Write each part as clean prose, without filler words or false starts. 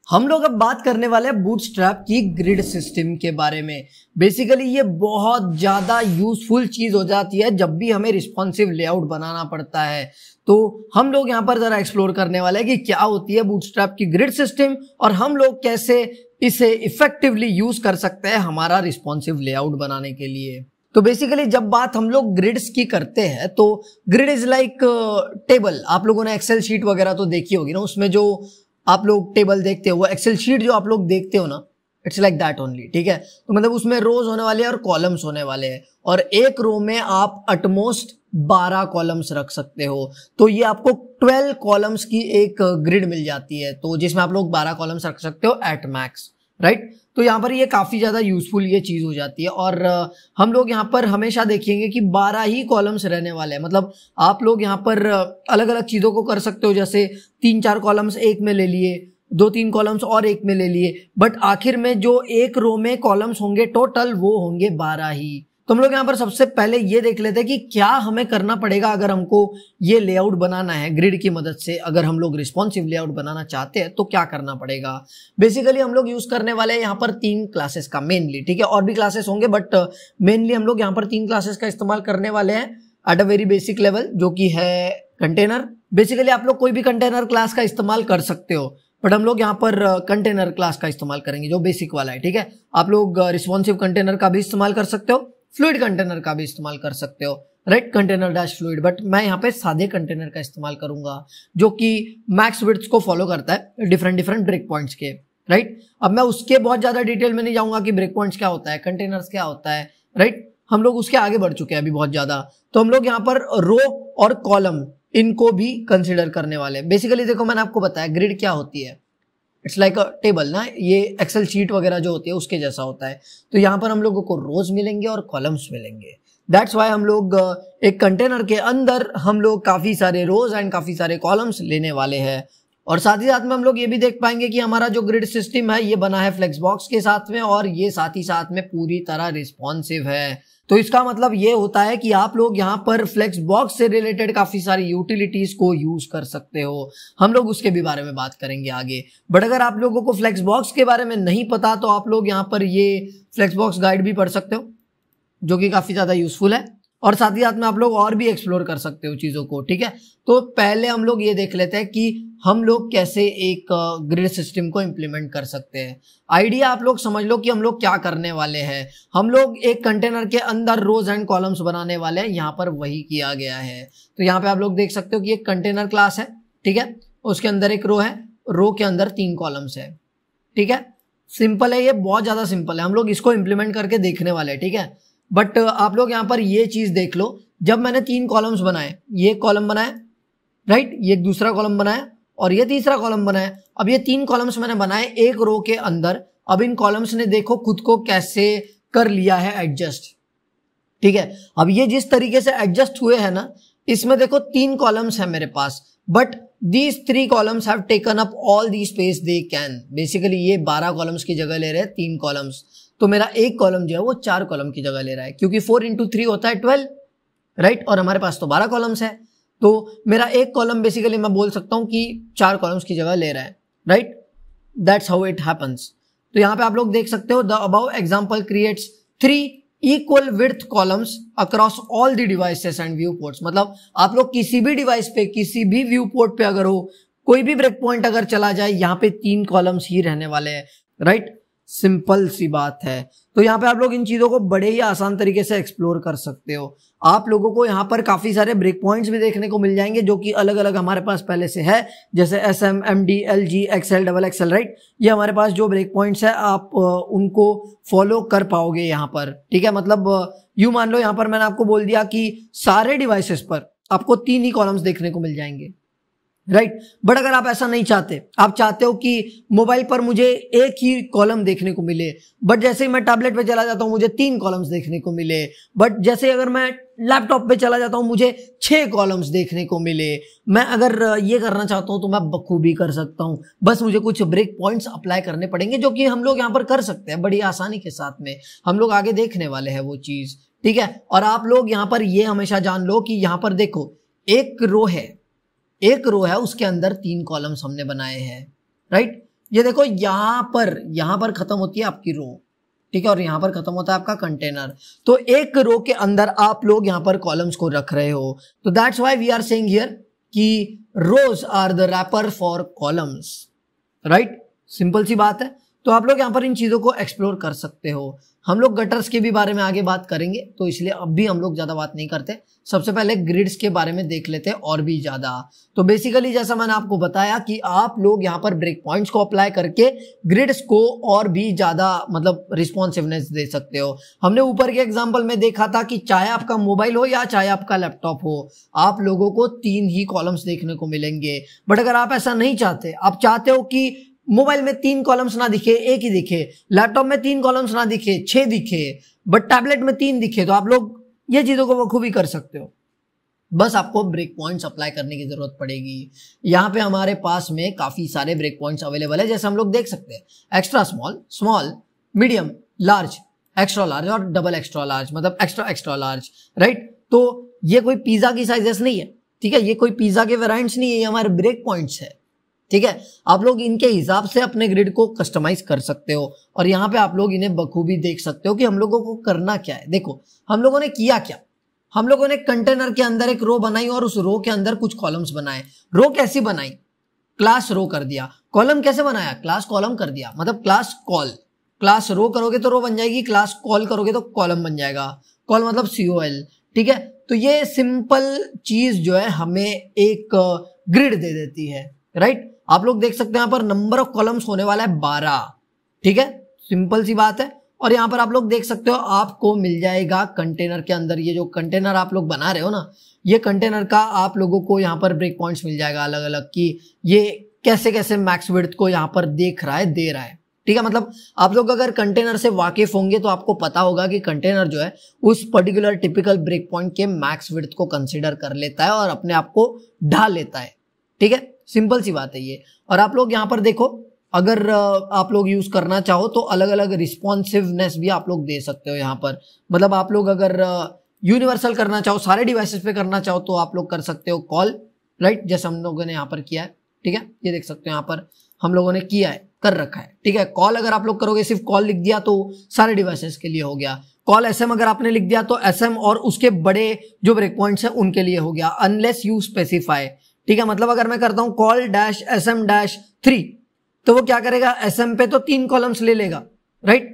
हम लोग अब बात करने वाले हैं बूटस्ट्रैप की ग्रिड सिस्टम के बारे में। बेसिकली ये बहुत ज़्यादा यूजफुल चीज़ हो जाती है जब भी हमें रिस्पॉन्सिव लेआउट बनाना पड़ता है। तो हम लोग यहाँ पर ज़रा एक्सप्लोर करने वाले हैं कि क्या होती है बूटस्ट्रैप की ग्रिड सिस्टम और हम लोग कैसे इसे इफेक्टिवली यूज कर सकते हैं हमारा रिस्पॉन्सिव लेआउट बनाने के लिए। तो बेसिकली जब बात हम लोग ग्रिड्स की करते हैं तो ग्रिड इज लाइक टेबल। आप लोगों ने एक्सेल शीट वगैरह तो देखी होगी ना, उसमें जो आप लोग टेबल देखते हो वो एक्सेल शीट जो आप लोग देखते हो ना, इट्स लाइक दैट ओनली। ठीक है, तो मतलब उसमें रोज होने वाले हैं और कॉलम्स होने वाले हैं और एक रो में आप अटमोस्ट 12 कॉलम्स रख सकते हो। तो ये आपको 12 कॉलम्स की एक ग्रिड मिल जाती है, तो जिसमें आप लोग 12 कॉलम्स रख सकते हो एट मैक्स, राइट। तो यहाँ पर ये काफी ज्यादा यूजफुल ये चीज हो जाती है और हम लोग यहाँ पर हमेशा देखेंगे कि 12 ही कॉलम्स रहने वाले हैं। मतलब आप लोग यहाँ पर अलग अलग चीजों को कर सकते हो, जैसे 3-4 कॉलम्स एक में ले लिए, 2-3 कॉलम्स और एक में ले लिए, बट आखिर में जो एक रो में कॉलम्स होंगे टोटल वो होंगे 12 ही। तो हम लोग यहाँ पर सबसे पहले ये देख लेते हैं कि क्या हमें करना पड़ेगा अगर हमको ये लेआउट बनाना है ग्रिड की मदद से। अगर हम लोग रिस्पॉन्सिव लेआउट बनाना चाहते हैं तो क्या करना पड़ेगा। बेसिकली हम लोग यूज करने वाले हैं यहाँ पर 3 क्लासेस का मेनली। ठीक है, और भी क्लासेस होंगे बट मेनली हम लोग यहाँ पर 3 क्लासेस का इस्तेमाल करने वाले हैं at a very basic level, जो कि है कंटेनर। बेसिकली आप लोग कोई भी कंटेनर क्लास का इस्तेमाल कर सकते हो, बट हम लोग यहाँ पर कंटेनर क्लास का इस्तेमाल करेंगे जो बेसिक वाला है। ठीक है, आप लोग रिस्पॉन्सिव कंटेनर का भी इस्तेमाल कर सकते हो, फ्लूइड कंटेनर का भी इस्तेमाल कर सकते हो, right, container dash fluid. But मैं यहाँ पे सादे कंटेनर का इस्तेमाल करूंगा जो कि मैक्स विड्थ को फॉलो करता है डिफरेंट ब्रेक पॉइंट्स के, राइट। अब मैं उसके बहुत ज्यादा डिटेल में नहीं जाऊंगा कि ब्रेक पॉइंट्स क्या होता है, कंटेनर्स क्या होता है, राइट। हम लोग उसके आगे बढ़ चुके हैं अभी बहुत ज्यादा। तो हम लोग यहाँ पर रो और कॉलम इनको भी कंसिडर करने वाले हैं। बेसिकली देखो, मैंने आपको बताया ग्रिड क्या होती है, इट्स लाइक अ टेबल ना, ये एक्सेल शीट वगैरह जो होती है उसके जैसा होता है। तो यहाँ पर हम लोगों को रोज मिलेंगे और कॉलम्स मिलेंगे। दैट्स वाई हम लोग एक कंटेनर के अंदर हम लोग काफी सारे रोज एंड काफी सारे कॉलम्स लेने वाले हैं। और साथ ही साथ में हम लोग ये भी देख पाएंगे कि हमारा जो ग्रिड सिस्टम है ये बना है फ्लेक्स बॉक्स के साथ में और ये साथ ही साथ में पूरी तरह रिस्पॉन्सिव है। तो इसका मतलब ये होता है कि आप लोग यहाँ पर फ्लेक्स बॉक्स से रिलेटेड काफी सारी यूटिलिटीज को यूज कर सकते हो। हम लोग उसके भी बारे में बात करेंगे आगे। बट अगर आप लोगों को फ्लेक्स बॉक्स के बारे में नहीं पता तो आप लोग यहाँ पर ये फ्लेक्स बॉक्स गाइड भी पढ़ सकते हो, जो कि काफी ज्यादा यूजफुल है और साथ ही साथ में आप लोग और भी एक्सप्लोर कर सकते हो चीजों को। ठीक है, तो पहले हम लोग ये देख लेते हैं कि हम लोग कैसे एक ग्रिड सिस्टम को इम्प्लीमेंट कर सकते हैं। आइडिया आप लोग समझ लो कि हम लोग क्या करने वाले हैं। हम लोग एक कंटेनर के अंदर रोज एंड कॉलम्स बनाने वाले हैं, यहाँ पर वही किया गया है। तो यहाँ पे आप लोग देख सकते हो कि एक कंटेनर क्लास है, ठीक है, उसके अंदर एक रो है, रो के अंदर 3 कॉलम्स है। ठीक है, सिंपल है, ये बहुत ज्यादा सिंपल है। हम लोग इसको इम्प्लीमेंट करके देखने वाले हैं। ठीक है, बट आप लोग यहाँ पर ये चीज देख लो, जब मैंने 3 कॉलम्स बनाए, ये कॉलम बनाया, राइट, ये दूसरा कॉलम बनाया और ये तीसरा कॉलम बनाया। अब ये 3 कॉलम्स मैंने बनाए एक रो के अंदर। अब इन कॉलम्स ने देखो खुद को कैसे कर लिया है एडजस्ट। ठीक है, अब ये जिस तरीके से एडजस्ट हुए हैं ना, इसमें देखो 3 कॉलम्स है मेरे पास, but these 3 columns have taken up all the space they can। Basically ये 12 कॉलम्स की जगह ले रहे हैं 3 कॉलम्स, तो मेरा एक कॉलम जो है वो 4 कॉलम की जगह ले रहा है, क्योंकि 4 into 3 होता है 12, राइट, और हमारे पास तो 12 कॉलम्स है। तो मेरा एक कॉलम बेसिकली मैं बोल सकता हूं कि 4 कॉलम्स की जगह ले रहा है, right. That's how it happens. तो यहाँ पे आप लोग देख सकते हो, the above example creates 3 equal width columns across all the devices and view ports. मतलब आप लोग किसी भी डिवाइस पे, किसी भी व्यू पोर्ट पे अगर हो, कोई भी ब्रेक पॉइंट अगर चला जाए, यहाँ पे 3 कॉलम्स ही रहने वाले हैं, राइट। सिंपल सी बात है। तो यहाँ पे आप लोग इन चीजों को बड़े ही आसान तरीके से एक्सप्लोर कर सकते हो। आप लोगों को यहाँ पर काफी सारे ब्रेक पॉइंट्स भी देखने को मिल जाएंगे जो कि अलग अलग हमारे पास पहले से है, जैसे SM, MD, LG, XL, XXL, right. ये हमारे पास जो ब्रेक पॉइंट्स है आप उनको फॉलो कर पाओगे यहाँ पर। ठीक है, मतलब यूं मान लो यहाँ पर मैंने आपको बोल दिया कि सारे डिवाइसेस पर आपको 3 ही कॉलम्स देखने को मिल जाएंगे, राइट। बट अगर आप ऐसा नहीं चाहते, आप चाहते हो कि मोबाइल पर मुझे एक ही कॉलम देखने को मिले, बट जैसे ही मैं टैबलेट पे चला जाता हूं मुझे 3 कॉलम्स देखने को मिले, बट जैसे अगर मैं लैपटॉप पे चला जाता हूं मुझे 6 कॉलम्स देखने को मिले। मैं अगर ये करना चाहता हूं तो मैं बखूबी कर सकता हूं, बस मुझे कुछ ब्रेक पॉइंट्स अप्लाई करने पड़ेंगे, जो कि हम लोग यहाँ पर कर सकते हैं बड़ी आसानी के साथ में। हम लोग आगे देखने वाले हैं वो चीज, ठीक है। और आप लोग यहाँ पर ये हमेशा जान लो कि यहाँ पर देखो एक रो है, उसके अंदर 3 कॉलम्स हमने बनाए हैं, राइट। ये देखो यहाँ पर खत्म होती है आपकी रो, ठीक है, और यहाँ पर खत्म होता है आपका कंटेनर। तो एक रो के अंदर आप लोग यहाँ पर कॉलम्स को रख रहे हो, तो that's why we are saying here कि rows are the wrapper for columns, right. Simple सी बात है। तो आप लोग यहाँ पर इन चीजों को एक्सप्लोर कर सकते हो। हम लोग गटर्स के भी बारे में आगे बात करेंगे, तो इसलिए अब भी हम लोग ज्यादा बात नहीं करते। सबसे पहले ग्रिड्स के बारे में देख लेते हैं और भी ज्यादा। तो बेसिकली जैसा मैंने आपको बताया कि आप लोग यहाँ पर ब्रेक पॉइंट्स को अप्लाई करके ग्रिड्स को और भी ज्यादा मतलब रिस्पॉन्सिवनेस दे सकते हो। हमने ऊपर के एग्जाम्पल में देखा था कि चाहे आपका मोबाइल हो या चाहे आपका लैपटॉप हो, आप लोगों को 3 ही कॉलम्स देखने को मिलेंगे। बट अगर आप ऐसा नहीं चाहते, आप चाहते हो कि मोबाइल में 3 कॉलम्स ना दिखे, एक ही दिखे, लैपटॉप में 3 कॉलम्स ना दिखे, 6 दिखे, बट टैबलेट में 3 दिखे, तो आप लोग ये चीजों को बखूबी कर सकते हो। बस आपको ब्रेक पॉइंट्स अप्लाई करने की जरूरत पड़ेगी। यहाँ पे हमारे पास में काफी सारे ब्रेक पॉइंट्स अवेलेबल है, जैसे हम लोग देख सकते हैं extra small, small, medium, large, extra large और डबल एक्स्ट्रा लार्ज, मतलब एक्स्ट्रा एक्स्ट्रा लार्ज, राइट। तो ये कोई पिज्जा की साइजेस नहीं है, ठीक है, ये कोई पिज्जा के वेरिएंट्स नहीं है, ये हमारे ब्रेक पॉइंट्स है, ठीक है। आप लोग इनके हिसाब से अपने ग्रिड को कस्टमाइज कर सकते हो और यहाँ पे आप लोग इन्हें बखूबी देख सकते हो कि हम लोगों को करना क्या है। देखो हम लोगों ने किया क्या, हम लोगों ने कंटेनर के अंदर एक रो बनाई और उस रो के अंदर कुछ कॉलम्स बनाए। रो कैसी बनाई? क्लास रो कर दिया। कॉलम कैसे बनाया? क्लास कॉलम कर दिया, मतलब क्लास कॉल। क्लास रो करोगे तो रो बन जाएगी, क्लास कॉल करोगे तो कॉलम बन जाएगा। कॉल मतलब COL, ठीक है। तो ये सिंपल चीज जो है हमें एक ग्रिड दे देती है, राइट। आप लोग देख सकते हैं यहाँ पर नंबर ऑफ कॉलम्स होने वाला है 12, ठीक है, सिंपल सी बात है। और यहाँ पर आप लोग देख सकते हो आपको मिल जाएगा कंटेनर के अंदर, ये जो कंटेनर आप लोग बना रहे हो ना, ये कंटेनर का आप लोगों को यहाँ पर ब्रेक पॉइंट्स मिल जाएगा अलग अलग कि ये कैसे कैसे मैक्स विड्थ को यहाँ पर देख रहा है, दे रहा है, ठीक है। मतलब आप लोग अगर कंटेनर से वाकिफ होंगे तो आपको पता होगा कि कंटेनर जो है उस पर्टिकुलर टिपिकल ब्रेक पॉइंट के मैक्स विड्थ को कंसिडर कर लेता है और अपने आप को ढाल लेता है, ठीक है। सिंपल सी बात है ये। और आप लोग यहाँ पर देखो, अगर आप लोग यूज करना चाहो तो अलग अलग रिस्पॉन्सिवनेस भी आप लोग दे सकते हो यहाँ पर। मतलब आप लोग अगर यूनिवर्सल करना चाहो, सारे डिवाइसेस पे करना चाहो, तो आप लोग कर सकते हो कॉल, राइट, जैसे हम लोगों ने यहाँ पर किया है, ठीक है। ये देख सकते हो यहाँ पर हम लोगों ने किया है, कर रखा है, ठीक है। कॉल अगर आप लोग करोगे, सिर्फ कॉल लिख दिया तो सारे डिवाइसेस के लिए हो गया। कॉल SM अगर आपने लिख दिया तो SM और उसके बड़े जो ब्रेक पॉइंट्स है उनके लिए हो गया, अनलेस यू स्पेसिफाई, ठीक है। मतलब अगर मैं करता हूं call-SM-3 तो वो क्या करेगा, SM पे तो 3 कॉलम्स ले लेगा, राइट।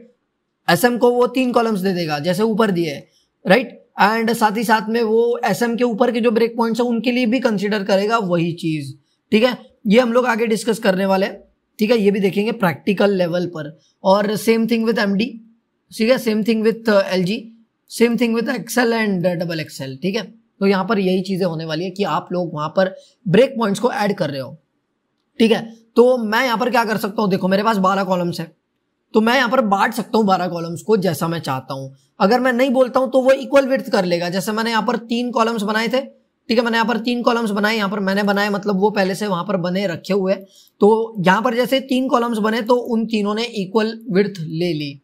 SM को वो 3 कॉलम्स दे देगा जैसे ऊपर दिए है, राइट। एंड साथ ही साथ में वो SM के ऊपर के जो ब्रेक पॉइंट्स है उनके लिए भी कंसिडर करेगा वही चीज, ठीक है। ये हम लोग आगे डिस्कस करने वाले हैं, ठीक है, ये भी देखेंगे प्रैक्टिकल लेवल पर। और सेम थिंग विथ MD, ठीक है, same thing with LG, same thing with XL and XXL, ठीक है। तो यहाँ पर यही चीजें होने वाली है कि आप लोग वहां पर ब्रेक पॉइंट्स को ऐड कर रहे हो, ठीक है। तो मैं यहाँ पर क्या कर सकता हूँ, देखो मेरे पास 12 कॉलम्स है, तो मैं यहाँ पर बांट सकता हूँ 12 कॉलम्स को जैसा मैं चाहता हूँ। अगर मैं नहीं बोलता हूँ तो वो इक्वल विड्थ कर लेगा। जैसे मैंने यहाँ पर 3 कॉलम्स बनाए थे, ठीक है, मैंने यहाँ पर 3 कॉलम्स बनाए, यहाँ पर मैंने बनाए मतलब वो पहले से वहां पर बने रखे हुए। तो यहाँ पर जैसे 3 कॉलम्स बने तो उन तीनों ने इक्वल विड्थ ले ली,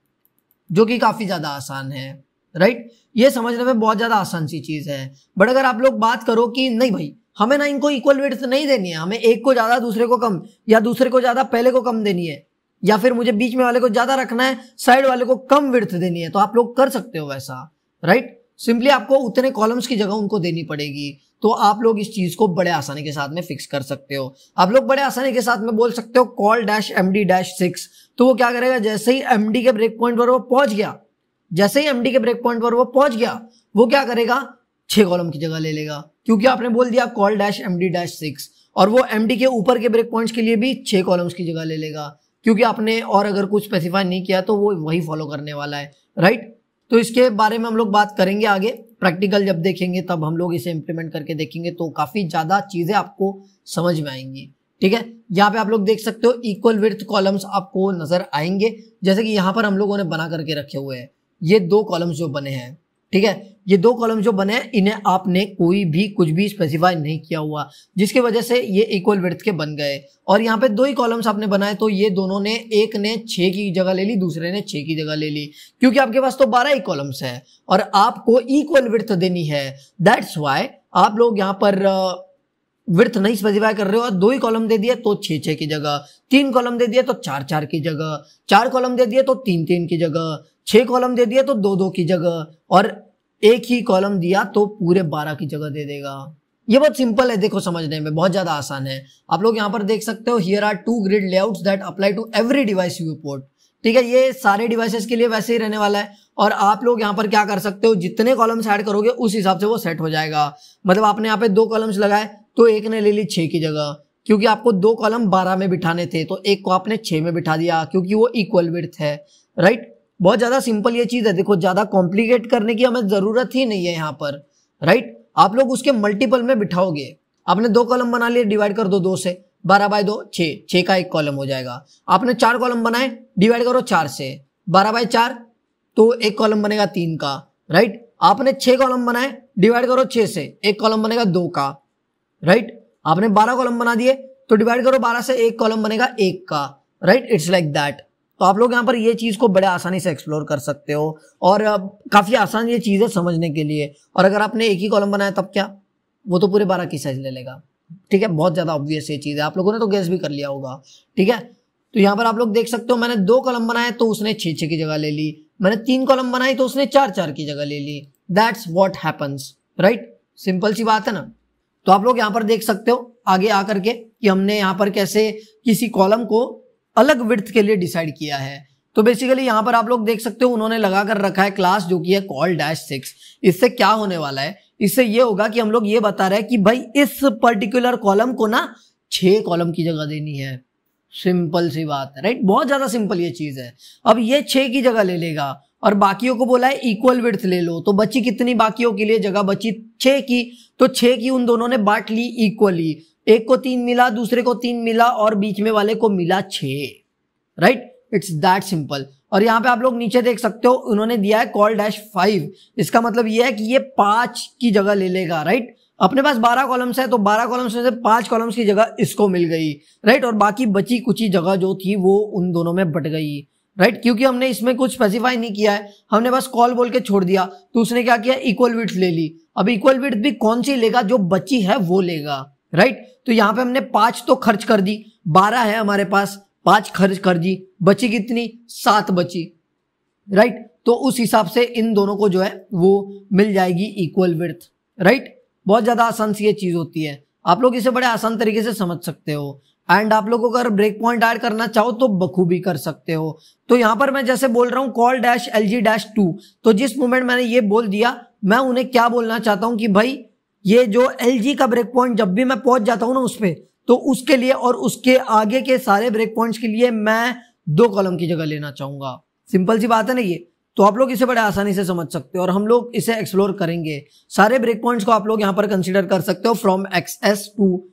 जो कि काफी ज्यादा आसान है, राइट। ये समझने में बहुत ज्यादा आसान सी चीज है। बट अगर आप लोग बात करो कि नहीं भाई हमें ना इनको इक्वल विड्थ नहीं देनी है, हमें एक को ज्यादा दूसरे को कम, या दूसरे को ज्यादा पहले को कम देनी है, या फिर मुझे बीच में वाले को ज्यादा रखना है, साइड वाले को कम विड्थ देनी है, तो आप लोग कर सकते हो वैसा, राइट। सिंपली आपको उतने कॉलम्स की जगह उनको देनी पड़ेगी, तो आप लोग इस चीज को बड़े आसानी के साथ में फिक्स कर सकते हो। आप लोग बड़े आसानी के साथ में बोल सकते हो call-MD-6, तो वो क्या करेगा, जैसे ही MD के ब्रेक पॉइंट पर वो पहुंच गया, जैसे ही MD के ब्रेक पॉइंट पर वो पहुंच गया, वो क्या करेगा, 6 कॉलम की जगह ले लेगा, क्योंकि आपने बोल दिया call-MD-6। और वो MD के ऊपर के ब्रेक पॉइंट्स के लिए भी 6 कॉलम्स की जगह ले लेगा, क्योंकि आपने और अगर कुछ स्पेसिफाई नहीं किया तो वो वही फॉलो करने वाला है, राइट। तो इसके बारे में हम लोग बात करेंगे आगे, प्रैक्टिकल जब देखेंगे तब हम लोग इसे इंप्लीमेंट करके देखेंगे, तो काफी ज्यादा चीजें आपको समझ में आएंगी, ठीक है। यहाँ पे आप लोग देख सकते हो इक्वल विड्थ कॉलम्स आपको नजर आएंगे, जैसे कि यहाँ पर हम लोगों ने बना करके रखे हुए हैं ये 2 कॉलम्स जो बने हैं, ठीक है। ये 2 कॉलम जो बने हैं इन्हें आपने कोई भी कुछ भी स्पेसिफाई नहीं किया हुआ, जिसकी वजह से ये इक्वल विड्थ के बन गए। और यहाँ पे 2 ही कॉलम्स आपने बनाए, तो ये दोनों ने, एक ने 6 की जगह ले ली, दूसरे ने 6 की जगह ले ली, क्योंकि आपके पास तो 12 ही कॉलम्स है और आपको इक्वल विड्थ देनी है। दैट्स वाई आप लोग यहाँ पर विड्थ नहीं स्पेसिफाई कर रहे हो और 2 ही कॉलम दे दिए तो 6-6 की जगह, 3 कॉलम दे दिए तो 4-4 की जगह, 4 कॉलम दे दिए तो 3-3 की जगह, 6 कॉलम दे दिए तो 2-2 की जगह, और एक ही कॉलम दिया तो पूरे 12 की जगह दे देगा। ये बहुत सिंपल है, देखो समझने में बहुत ज्यादा आसान है। आप लोग यहाँ पर देख सकते हो, here are 2 grid layouts that apply to every device you port. ठीक है, ये सारे डिवाइसेस के लिए वैसे ही रहने वाला है। और आप लोग यहाँ पर क्या कर सकते हो, जितने कॉलम्स ऐड करोगे उस हिसाब से वो सेट हो जाएगा। मतलब आपने यहाँ पे 2 कॉलम्स लगाए तो एक ने ले ली 6 की जगह, क्योंकि आपको 2 कॉलम 12 में बिठाने थे तो एक को आपने 6 में बिठा दिया क्योंकि वो इक्वल विड्थ है। राइट, बहुत ज्यादा सिंपल ये चीज है। देखो ज्यादा कॉम्प्लिकेट करने की हमें जरूरत ही नहीं है यहाँ पर। राइट, आप लोग उसके मल्टीपल में बिठाओगे। आपने 2 कॉलम बना लिए, डिवाइड कर दो 2 से, 12/2 6 का एक कॉलम हो जाएगा। आपने 4 कॉलम बनाए, डिवाइड करो 4 से, 12/4 तो एक कॉलम बनेगा 3 का। राइट, आपने 6 कॉलम बनाए, डिवाइड करो 6 से, एक कॉलम बनेगा 2 का। राइट, आपने 12 कॉलम बना दिए तो डिवाइड करो 12 से, एक कॉलम बनेगा 1 का। Right, it's like that. तो आप लोग यहाँ पर ये चीज को बड़े आसानी से एक्सप्लोर कर सकते हो और काफी आसान ये चीज है समझने के लिए। और अगर आपने एक ही कॉलम बनाया तब क्या, वो तो पूरे 12 की साइज ले लेगा। ठीक है, बहुत ज्यादा ऑब्वियस ये चीज है, आप लोगों ने तो गेस भी कर लिया होगा। ठीक है, तो यहाँ पर आप लोग देख सकते हो, मैंने 2 कॉलम बनाए तो उसने 6-6 की जगह ले ली, मैंने 3 कॉलम बनाई तो उसने 4-4 की जगह ले ली। That's what happens. Right, simple सी बात है ना। तो आप लोग यहाँ पर देख सकते हो आगे आकर के कि हमने यहाँ पर कैसे किसी कॉलम को अलग विड्थ के लिए डिसाइड किया है। तो बेसिकली यहाँ पर आप लोग देख सकते हो उन्होंने लगा कर रखा है क्लास जो कि है call-6। इससे क्या होने वाला है, इससे ये होगा कि हम लोग ये बता रहे हैं कि भाई इस पर्टिकुलर कॉलम को ना 6 कॉलम की जगह देनी है। सिंपल सी बात है। राइट, बहुत ज्यादा सिंपल ये चीज है। अब ये 6 की जगह ले लेगा और बाकियों को बोला है इक्वल विड्थ ले लो, तो बची कितनी, बाकियों के लिए जगह बची 6 की, तो 6 की उन दोनों ने बांट ली इक्वली। एक को 3 मिला, दूसरे को 3 मिला और बीच में वाले को मिला 6। Right, it's that simple. और यहाँ पे आप लोग नीचे देख सकते हो उन्होंने दिया है call-5। इसका मतलब ये है कि ये 5 की जगह ले लेगा। राइट, अपने पास 12 कॉलम्स है तो 12 कॉलम्स में से 5 कॉलम्स की जगह इसको मिल गई। राइट, और बाकी बची कुछ जगह जो थी वो उन दोनों में बट गई। राइट, क्योंकि हमने इसमें कुछ स्पेसिफाई नहीं किया है, हमने बस कॉल बोल के छोड़ दिया, तो उसने क्या किया, इक्वल विड्थ ले ली। अब इक्वल विड्थ भी कौन सी लेगा, जो बची है वो लेगा। राइट, तो यहाँ पे हमने 5 तो खर्च कर दी, 12 है हमारे पास, 5 खर्च कर दी, बची कितनी, 7 बची। राइट, तो उस हिसाब से इन दोनों को जो है वो मिल जाएगी इक्वल विड्थ। राइट, बहुत ज्यादा आसान सी ये चीज होती है, आप लोग इसे बड़े आसान तरीके से समझ सकते हो। एंड आप लोगों को अगर ब्रेक पॉइंट ऐड करना चाहो तो बखूबी कर सकते हो। तो यहां पर मैं जैसे बोल रहा हूं call-LG-2, तो जिस मोमेंट मैंने ये बोल दिया, मैं उन्हें क्या बोलना चाहता हूं कि भाई ये जो LG का ब्रेक पॉइंट जब भी मैं पहुंच जाता हूं ना उस पे, तो उसके लिए और उसके आगे के सारे ब्रेक पॉइंट्स के लिए मैं 2 कॉलम की जगह लेना चाहूंगा। सिंपल सी बात है ना ये। तो आप लोग इसे बड़े आसानी से समझ सकते हो और हम लोग इसे एक्सप्लोर करेंगे। सारे ब्रेक पॉइंट्स को आप लोग यहाँ पर कंसीडर कर सकते हो from XS to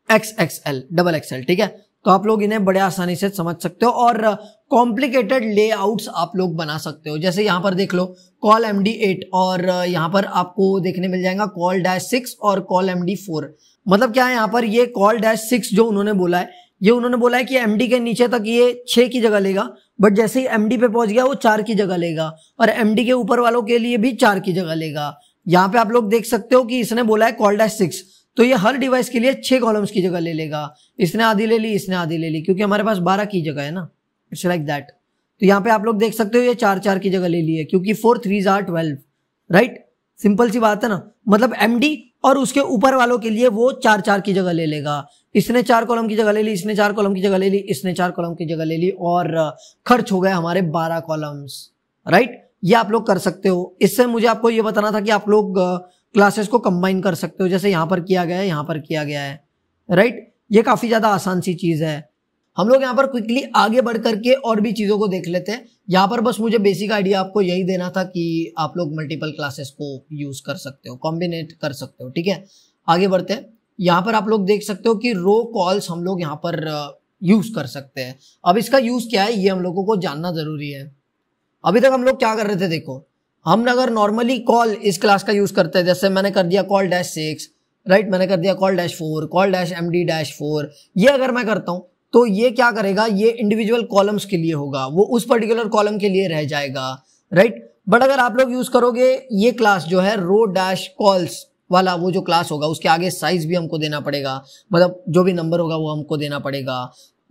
XXL, XXL। ठीक है, तो आप लोग इन्हें बड़े आसानी से समझ सकते हो और कॉम्प्लिकेटेड लेआउट्स आप लोग बना सकते हो। जैसे यहाँ पर देख लो call-MD8 और यहाँ पर आपको देखने मिल जाएगा call-6 और call-MD4। मतलब क्या है यहाँ पर, ये call-6 जो उन्होंने बोला है, ये उन्होंने बोला है कि MD के नीचे तक ये 6 की जगह लेगा, बट जैसे ही MD पे पहुंच गया वो 4 की जगह लेगा, और MD के ऊपर वालों के लिए भी 4 की जगह लेगा। यहाँ पे आप लोग देख सकते हो कि इसने बोला है call-6, तो ये हर डिवाइस के लिए 6 कॉलम्स की जगह ले लेगा। इसने आधी ले ली, इसने आधी ले ली, क्योंकि हमारे पास 12 की जगह है ना। It's like that. तो यहाँ पे आप लोग देख सकते हो ये 4-4 की जगह ले ली है, क्योंकि 4 3s are 12। राइट, सिंपल सी बात है ना। मतलब MD और उसके ऊपर वालों के लिए वो 4-4 की जगह ले लेगा। इसने 4 कॉलम की जगह ले ली, इसने 4 कॉलम की जगह ले ली, इसने 4 कॉलम की जगह ले ली, और खर्च हो गए हमारे 12 कॉलम्स। राइट, ये आप लोग कर सकते हो। इससे मुझे आपको ये बताना था कि आप लोग क्लासेस को कंबाइन कर सकते हो, जैसे यहाँ पर किया गया है, यहाँ पर किया गया है। राइट, ये काफी ज्यादा आसान सी चीज है। हम लोग यहाँ पर क्विकली आगे बढ़ करके और भी चीजों को देख लेते हैं। यहाँ पर बस मुझे बेसिक आइडिया आपको यही देना था कि आप लोग मल्टीपल क्लासेस को यूज कर सकते हो, कॉम्बिनेट कर सकते हो। ठीक है, आगे बढ़ते हैं। यहाँ पर आप लोग देख सकते हो कि रो कॉल्स हम लोग यहाँ पर यूज कर सकते हैं। अब इसका यूज क्या है ये हम लोगों को जानना जरूरी है। अभी तक हम लोग क्या कर रहे थे, देखो हम अगर नॉर्मली कॉल इस क्लास का यूज करते हैं, जैसे मैंने कर दिया call-6, राइट, मैंने कर दिया call-4, call-MD-4, ये अगर मैं करता हूं तो ये क्या करेगा, ये इंडिविजुअल कॉलम्स के लिए होगा, वो उस पर्टिकुलर कॉलम के लिए रह जाएगा। राइट, बट अगर आप लोग यूज करोगे ये क्लास जो है रो-कॉल्स, वाला वो जो क्लास होगा उसके आगे साइज भी हमको देना पड़ेगा, मतलब जो भी नंबर होगा वो हमको देना पड़ेगा।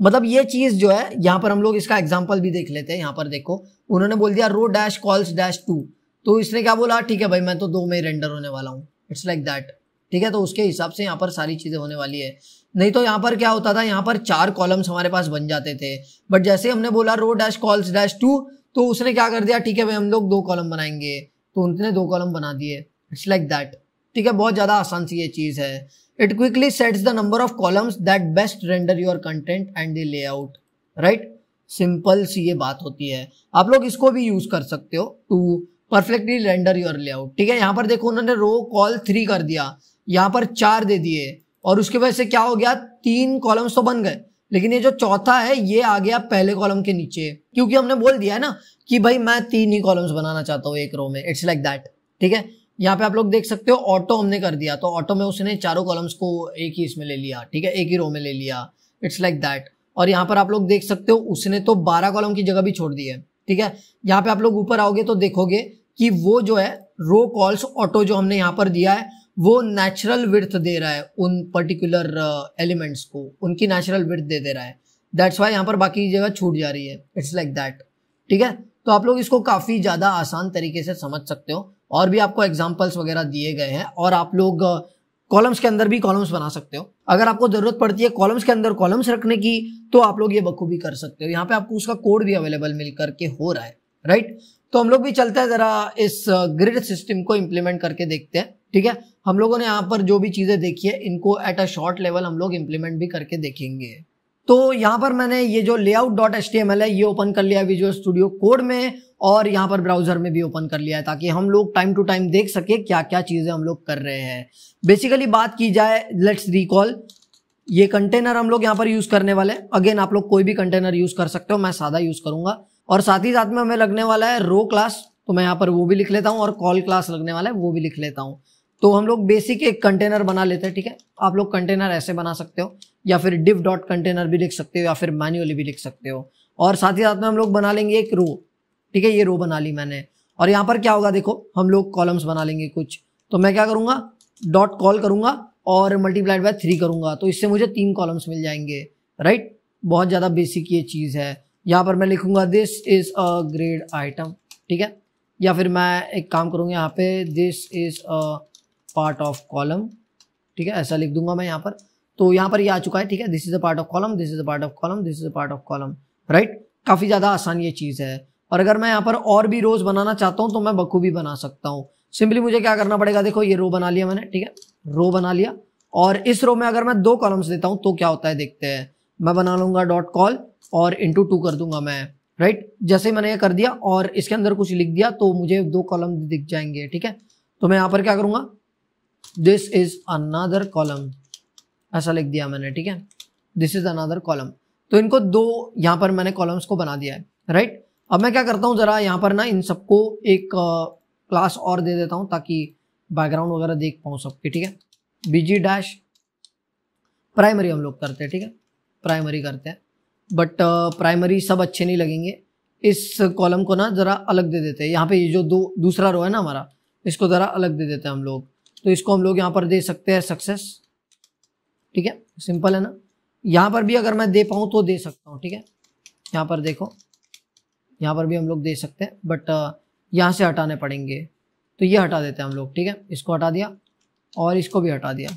मतलब ये चीज जो है यहाँ पर हम लोग इसका एग्जांपल भी देख लेते हैं। यहाँ पर देखो उन्होंने बोल दिया रो डैश कॉल्स डैश 2, तो इसने क्या बोला, ठीक है भाई मैं तो 2 में रेंडर होने वाला हूँ, इट्स लाइक दैट, ठीक है। तो उसके हिसाब से यहाँ पर सारी चीजें होने वाली है। नहीं तो यहाँ पर क्या होता था, यहाँ पर 4 कॉलम्स हमारे पास बन जाते थे, बट जैसे हमने बोला रो डैश कॉल्स डैश 2 तो उसने क्या कर दिया, ठीक है भाई हम लोग 2 कॉलम बनाएंगे, तो उनने 2 कॉलम बना दिए, इट्स लाइक दैट, ठीक है। बहुत ज्यादा आसान सी ये चीज है। It quickly sets the number of columns that best render your content and the layout, right. Simple सी ये बात होती है। आप लोग इसको भी यूज कर सकते हो to perfectly render your layout, ठीक है। यहाँ पर देखो उन्होंने रो कॉल 3 कर दिया, यहाँ पर 4 दे दिए, और उसकी वजह से क्या हो गया, 3 कॉलम्स तो बन गए, लेकिन ये जो चौथा है ये आ गया पहले कॉलम के नीचे, क्योंकि हमने बोल दिया है ना कि भाई मैं 3 ही कॉलम्स बनाना चाहता हूँ एक रो में, इट्स लाइक दैट, ठीक है। यहाँ पे आप लोग देख सकते हो ऑटो हमने कर दिया, तो ऑटो में उसने 4 कॉलम्स को एक ही इसमें ले लिया, ठीक है, एक ही रो में ले लिया, इट्स लाइक दैट। और यहाँ पर आप लोग देख सकते हो उसने तो 12 कॉलम की जगह भी छोड़ दी है, ठीक है। यहाँ पे आप लोग ऊपर आओगे तो देखोगे कि वो जो है रो कॉल्स ऑटो जो हमने यहाँ पर दिया है वो नेचुरल विड्थ दे रहा है उन पर्टिकुलर एलिमेंट्स को, उनकी नेचुरल विड्थ दे रहा है, दैट्स वाई यहाँ पर बाकी जगह छूट जा रही है, इट्स लाइक दैट, ठीक है। तो आप लोग इसको काफी ज्यादा आसान तरीके से समझ सकते हो, और भी आपको एग्जांपल्स वगैरह दिए गए हैं, और आप लोग कॉलम्स के अंदर भी कॉलम्स बना सकते हो। अगर आपको जरूरत पड़ती है कॉलम्स के अंदर कॉलम्स रखने की तो आप लोग ये बखूबी कर सकते हो। यहाँ पे आपको उसका कोड भी अवेलेबल मिल करके हो रहा है, राइट। तो हम लोग भी चलते हैं जरा इस ग्रिड सिस्टम को इम्प्लीमेंट करके देखते हैं, ठीक है। हम लोगों ने यहाँ पर जो भी चीजें देखी है इनको एट अ शॉर्ट लेवल हम लोग इम्प्लीमेंट भी करके देखेंगे। तो यहाँ पर मैंने ये जो layout.html है ये ओपन कर लिया है विजुअल स्टूडियो कोड में, और यहाँ पर ब्राउजर में भी ओपन कर लिया है, ताकि हम लोग टाइम टू टाइम देख सके क्या क्या चीजें हम लोग कर रहे हैं। बेसिकली बात की जाए, लेट्स रिकॉल, ये कंटेनर हम लोग यहाँ पर यूज करने वाले हैं। अगेन आप लोग कोई भी कंटेनर यूज कर सकते हो, मैं सादा यूज करूंगा, और साथ ही साथ में हमें लगने वाला है रो क्लास, तो मैं यहाँ पर वो भी लिख लेता हूँ, और कॉल क्लास लगने वाला है वो भी लिख लेता हूँ। तो हम लोग बेसिक एक कंटेनर बना लेते हैं, ठीक है। आप लोग कंटेनर ऐसे बना सकते हो, या फिर div डॉट कंटेनर भी लिख सकते हो, या फिर मैन्युअली भी लिख सकते हो, और साथ ही साथ में हम लोग बना लेंगे एक रो, ठीक है। ये रो बना ली मैंने, और यहाँ पर क्या होगा देखो, हम लोग कॉलम्स बना लेंगे कुछ, तो मैं क्या करूंगा, डॉट कॉल करूंगा और मल्टीप्लाइड बाय 3 करूंगा, तो इससे मुझे 3 कॉलम्स मिल जाएंगे, राइट। बहुत ज्यादा बेसिक ये चीज है। यहाँ पर मैं लिखूंगा this is a grade item, ठीक है, या फिर मैं एक काम करूंगा यहाँ पे this is a part of column, ठीक है, ऐसा लिख दूंगा मैं यहाँ पर। तो यहाँ पर ये आ चुका है, ठीक है, this is a part of column, this is a part of column, this is a part of column, right. काफी ज्यादा आसान ये चीज है। और अगर मैं यहाँ पर और भी रोज बनाना चाहता हूँ तो मैं बखूबी बना सकता हूँ। सिंपली मुझे क्या करना पड़ेगा, देखो ये रो बना लिया मैंने, ठीक है, रो बना लिया, और इस रो में अगर मैं 2 कॉलम्स देता हूँ तो क्या होता है देखते हैं। मैं बना लूंगा डॉट कॉल और इंटू 2 कर दूंगा मैं, राइट। जैसे ही मैंने ये कर दिया और इसके अंदर कुछ लिख दिया तो मुझे 2 कॉलम दिख जाएंगे, ठीक है। तो मैं यहाँ पर क्या करूंगा, दिस इज अनदर कॉलम, ऐसा लिख दिया मैंने, ठीक है, दिस इज अनदर कॉलम। तो इनको 2 यहाँ पर मैंने कॉलम्स को बना दिया है, राइट। अब मैं क्या करता हूँ, जरा यहाँ पर ना इन सबको एक क्लास और दे देता हूँ ताकि बैकग्राउंड वगैरह देख पाऊँ सबके, ठीक है। बीजी डैश प्राइमरी हम लोग करते हैं, ठीक है, प्राइमरी करते हैं, बट प्राइमरी सब अच्छे नहीं लगेंगे। इस कॉलम को ना जरा अलग दे देते हैं। यहाँ पे ये जो दूसरा रो है ना हमारा, इसको जरा अलग दे देते हैं हम लोग। तो इसको हम लोग यहाँ पर दे सकते हैं सक्सेस, ठीक है, सिंपल है ना। यहाँ पर भी अगर मैं दे पाऊँ तो दे सकता हूँ, ठीक है। यहाँ पर देखो, यहाँ पर भी हम लोग दे सकते हैं, बट यहाँ से हटाने पड़ेंगे, तो ये हटा देते हैं हम लोग, ठीक है। इसको हटा दिया और इसको भी हटा दिया।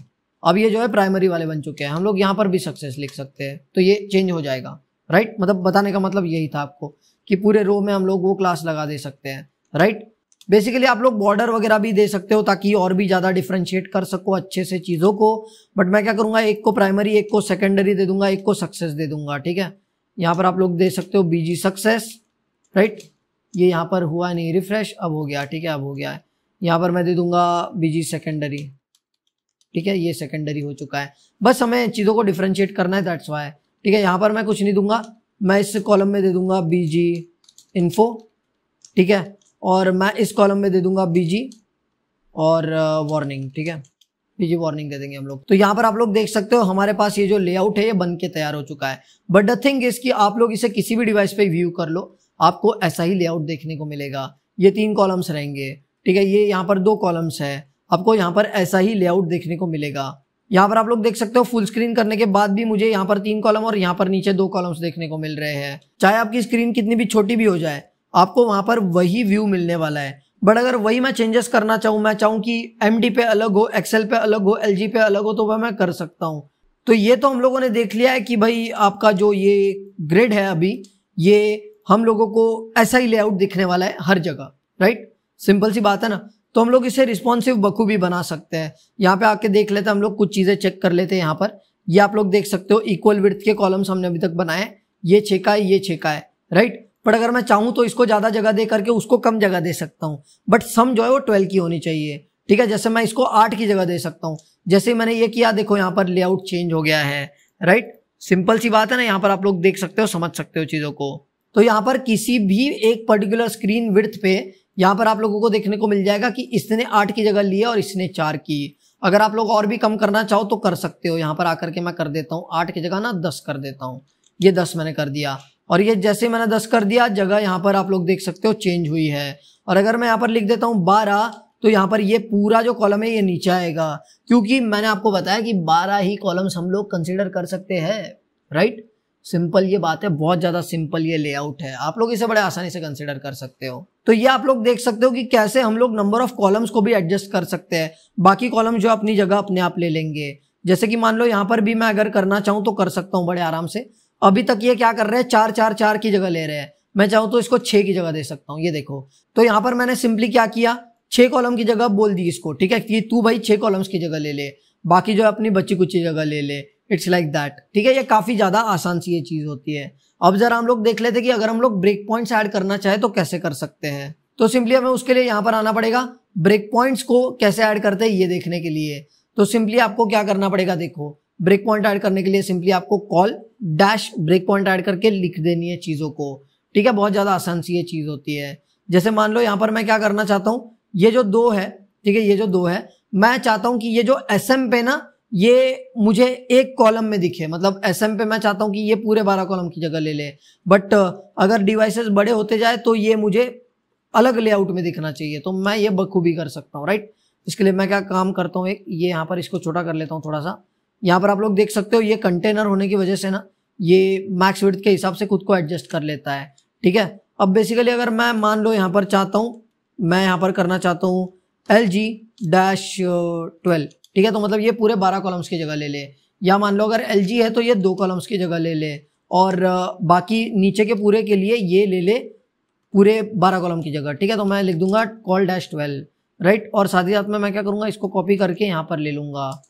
अब ये जो है प्राइमरी वाले बन चुके हैं। हम लोग यहाँ पर भी सक्सेस लिख सकते हैं, तो ये चेंज हो जाएगा, राइट। मतलब बताने का मतलब यही था आपको कि पूरे रो में हम लोग वो क्लास लगा दे सकते हैं, राइट। बेसिकली आप लोग बॉर्डर वगैरह भी दे सकते हो ताकि और भी ज्यादा डिफरेंशिएट कर सको अच्छे से चीजों को, बट मैं क्या करूंगा, एक को प्राइमरी, एक को सेकेंडरी दे दूंगा, एक को सक्सेस दे दूंगा, ठीक है। यहाँ पर आप लोग दे सकते हो बीजी सक्सेस, राइट। ये यहाँ पर हुआ नहीं, रिफ्रेश, अब हो गया, ठीक है, अब हो गया है। यहाँ पर मैं दे दूंगा बीजी सेकेंडरी, ठीक है, ये सेकेंडरी हो चुका है। बस हमें चीजों को डिफरेंशिएट करना है, दैट्स वाई, ठीक है। यहाँ पर मैं कुछ नहीं दूंगा, मैं इस कॉलम में दे दूंगा बीजी इन्फो, ठीक है, और मैं इस कॉलम में दे दूंगा बीजी और वार्निंग, ठीक है, बीजी वार्निंग दे देंगे हम लोग। तो यहाँ पर आप लोग देख सकते हो हमारे पास ये जो लेआउट है ये बन के तैयार हो चुका है। बट द थिंग इज कि आप लोग इसे किसी भी डिवाइस पे व्यू कर लो, आपको ऐसा ही लेआउट देखने को मिलेगा। ये 3 कॉलम्स रहेंगे, ठीक है, ये यहाँ पर 2 कॉलम्स है। आपको यहाँ पर ऐसा ही लेआउट देखने को मिलेगा। यहाँ पर आप लोग देख सकते हो फुल स्क्रीन करने के बाद भी मुझे यहाँ पर 3 कॉलम और यहाँ पर नीचे 2 कॉलम्स देखने को मिल रहे हैं। चाहे आपकी स्क्रीन कितनी भी छोटी भी हो जाए, आपको वहां पर वही व्यू मिलने वाला है। बट अगर वही मैं चेंजेस करना चाहूँ, मैं चाहूँ कि MD पे अलग हो, एक्सेल पे अलग हो, LG पे अलग हो, तो वह मैं कर सकता हूँ। तो ये तो हम लोगों ने देख लिया है कि भाई आपका जो ये ग्रिड है अभी, ये हम लोगों को ऐसा ही लेआउट दिखने वाला है हर जगह, राइट। सिंपल सी बात है ना। तो हम लोग इसे रिस्पॉन्सिव बखूबी बना सकते हैं। यहाँ पे आके देख लेते हैं, हम लोग कुछ चीजें चेक कर लेते हैं। यहाँ पर ये आप लोग देख सकते हो इक्वल विड्थ के कॉलम्स हमने अभी तक बनाए, ये 6 का है, ये 6 का है, राइट। बट अगर मैं चाहूं तो इसको ज्यादा जगह दे करके उसको कम जगह दे सकता हूं, बट सम जो है वो 12 की होनी चाहिए, ठीक है। जैसे मैं इसको 8 की जगह दे सकता हूं। जैसे मैंने ये किया, देखो यहाँ पर लेआउट चेंज हो गया है, राइट। सिंपल सी बात है ना, यहाँ पर आप लोग देख सकते हो, समझ सकते हो चीजों को। तो यहाँ पर किसी भी एक पर्टिकुलर स्क्रीन विड्थ पे यहाँ पर आप लोगों को देखने को मिल जाएगा कि इसने 8 की जगह ली है और इसने 4 की। अगर आप लोग और भी कम करना चाहो तो कर सकते हो। यहाँ पर आकर के मैं कर देता हूँ 8 की जगह ना 10 कर देता हूँ। ये 10 मैंने कर दिया, और ये जैसे मैंने 10 कर दिया, जगह यहाँ पर आप लोग देख सकते हो चेंज हुई है। और अगर मैं यहाँ पर लिख देता हूँ 12, तो यहाँ पर ये पूरा जो कॉलम है ये नीचे आएगा, क्योंकि मैंने आपको बताया कि 12 ही कॉलम्स हम लोग कंसिडर कर सकते हैं, राइट। सिंपल ये बात है, बहुत ज्यादा सिंपल ये लेआउट है, आप लोग इसे बड़े आसानी से कंसिडर कर सकते हो। तो ये आप लोग देख सकते हो कि कैसे हम लोग नंबर ऑफ कॉलम्स को भी एडजस्ट कर सकते हैं। बाकी कॉलम जो अपनी जगह अपने आप ले लेंगे। जैसे कि मान लो यहाँ पर भी मैं अगर करना चाहूँ तो कर सकता हूँ बड़े आराम से। अभी तक ये क्या कर रहे हैं, 4 4 4 की जगह ले रहे हैं। मैं चाहूँ तो इसको 6 की जगह दे सकता हूँ, ये देखो। तो यहाँ पर मैंने सिंपली क्या किया, 6 कॉलम की जगह बोल दी इसको, ठीक है, कि तू भाई 6 कॉलम्स की जगह ले ले, बाकी जो है अपनी बच्ची कुची जगह ले ले। इट्स लाइक दैट, ठीक है। ये काफी ज्यादा आसान सी ये चीज होती है। अब जरा हम लोग देख लेते कि अगर हम लोग ब्रेक पॉइंट्स ऐड करना चाहे तो कैसे कर सकते हैं। तो सिंपली हमें उसके लिए यहाँ पर आना पड़ेगा। ब्रेक पॉइंट्स को कैसे ऐड करते हैं ये देखने के लिए तो सिंपली आपको क्या करना पड़ेगा, देखो ब्रेक पॉइंट ऐड करने के लिए सिंपली आपको col dash breakpoint add करके लिख देनी है चीजों को, ठीक है। बहुत ज्यादा आसान सी ये चीज होती है। जैसे मान लो यहाँ पर मैं क्या करना चाहता हूँ, ये जो 2 है, ठीक है, ये जो 2 है, मैं चाहता हूँ कि ये जो SM पे ना ये मुझे एक कॉलम में दिखे। मतलब SM पे मैं चाहता हूं कि ये पूरे 12 कॉलम की जगह ले ले, बट अगर डिवाइसेस बड़े होते जाए तो ये मुझे अलग लेआउट में दिखना चाहिए। तो मैं ये बखूबी कर सकता हूँ, राइट। इसके लिए मैं क्या काम करता हूँ, एक ये यहाँ पर इसको छोटा कर लेता हूँ थोड़ा सा। यहाँ पर आप लोग देख सकते हो ये कंटेनर होने की वजह से ना ये मैक्स विड्थ के हिसाब से खुद को एडजस्ट कर लेता है, ठीक है। अब बेसिकली अगर मैं मान लो यहाँ पर चाहता हूँ, मैं यहाँ पर करना चाहता हूँ LG-12, ठीक है। तो मतलब ये पूरे 12 कॉलम्स की जगह ले ले, या मान लो अगर LG है तो ये 2 कॉलम्स की जगह ले ले, और बाकी नीचे के पूरे के लिए ये ले ले पूरे 12 कॉलम की जगह, ठीक है। तो मैं लिख दूंगा call-12, राइट। और साथ ही साथ में मैं क्या करूंगा, इसको कॉपी करके यहाँ पर ले लूंगा,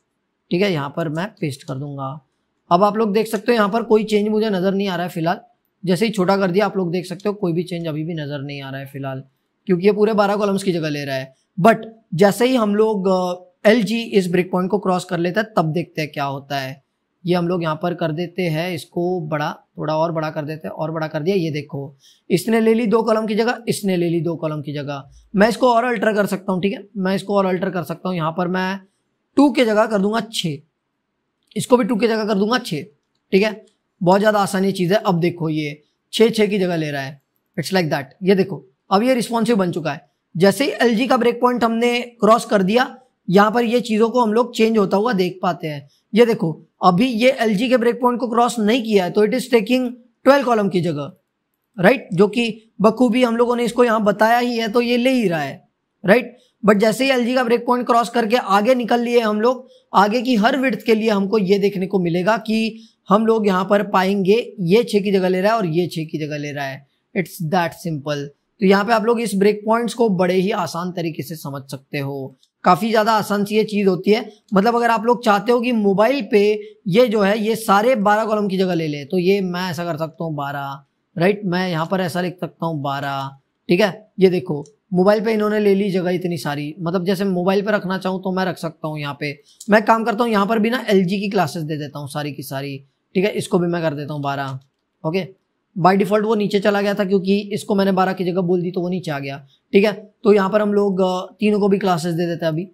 ठीक है, यहाँ पर मैं पेस्ट कर दूंगा। अब आप लोग देख सकते हो यहाँ पर कोई चेंज मुझे नजर नहीं आ रहा है फिलहाल। जैसे ही छोटा कर दिया आप लोग देख सकते हो कोई भी चेंज अभी भी नजर नहीं आ रहा है फिलहाल, क्योंकि ये पूरे 12 कॉलम्स की जगह ले रहा है। बट जैसे ही हम लोग LG इस ब्रेक पॉइंट को क्रॉस कर लेता है तब देखते हैं क्या होता है। ये हम लोग यहाँ पर कर देते हैं, इसको बड़ा, थोड़ा और बड़ा कर देते हैं, और बड़ा कर दिया। ये देखो इसने ले ली 2 कॉलम की जगह, इसने ले ली 2 कॉलम की जगह। मैं इसको और अल्टर कर सकता हूँ, ठीक है, मैं इसको और अल्टर कर सकता हूँ। यहाँ पर मैं 2 की जगह कर दूंगा 6, इसको भी 2 की जगह कर दूंगा 6, ठीक है। बहुत ज्यादा आसानी चीज है। अब देखो ये 6 की जगह ले रहा है, इट्स लाइक दैट। ये देखो अब ये रिस्पॉन्सिव बन चुका है। जैसे ही LG का ब्रेक पॉइंट हमने क्रॉस कर दिया, यहाँ पर ये चीजों को हम लोग चेंज होता हुआ देख पाते हैं। ये देखो अभी ये LG के ब्रेक पॉइंट को क्रॉस नहीं किया है तो इट इज टेकिंग 12 कॉलम की जगह, राइट, जो कि बखूबी हम लोगों ने इसको यहाँ बताया ही है तो ये ले ही रहा है, राइट। बट जैसे ही LG का ब्रेक पॉइंट क्रॉस करके आगे निकल लिए हम लोग, आगे की हर विड्थ के लिए हमको ये देखने को मिलेगा कि हम लोग यहाँ पर पाएंगे ये 6 की जगह ले रहा है और ये 6 की जगह ले रहा है। It's that simple. तो यहाँ पे आप लोग इस ब्रेक पॉइंट्स को बड़े ही आसान तरीके से समझ सकते हो। काफी ज्यादा आसान सी ये चीज होती है। मतलब अगर आप लोग चाहते हो कि मोबाइल पे ये जो है ये सारे 12 कॉलम की जगह ले ले, तो ये मैं ऐसा कर सकता हूँ 12, राइट। मैं यहाँ पर ऐसा लिख सकता हूँ 12, ठीक है। ये देखो मोबाइल पे इन्होंने ले ली जगह इतनी सारी। मतलब जैसे मोबाइल पे रखना चाहूँ तो मैं रख सकता हूँ। यहाँ पे मैं काम करता हूँ, यहाँ पर भी ना LG की क्लासेस दे देता हूँ सारी की सारी, ठीक है। इसको भी मैं कर देता हूँ 12, ओके। बाय डिफॉल्ट वो नीचे चला गया था क्योंकि इसको मैंने 12 की जगह बोल दी तो वो नीचे आ गया, ठीक है। तो यहाँ पर हम लोग तीनों को भी क्लासेस दे देते हैं अभी,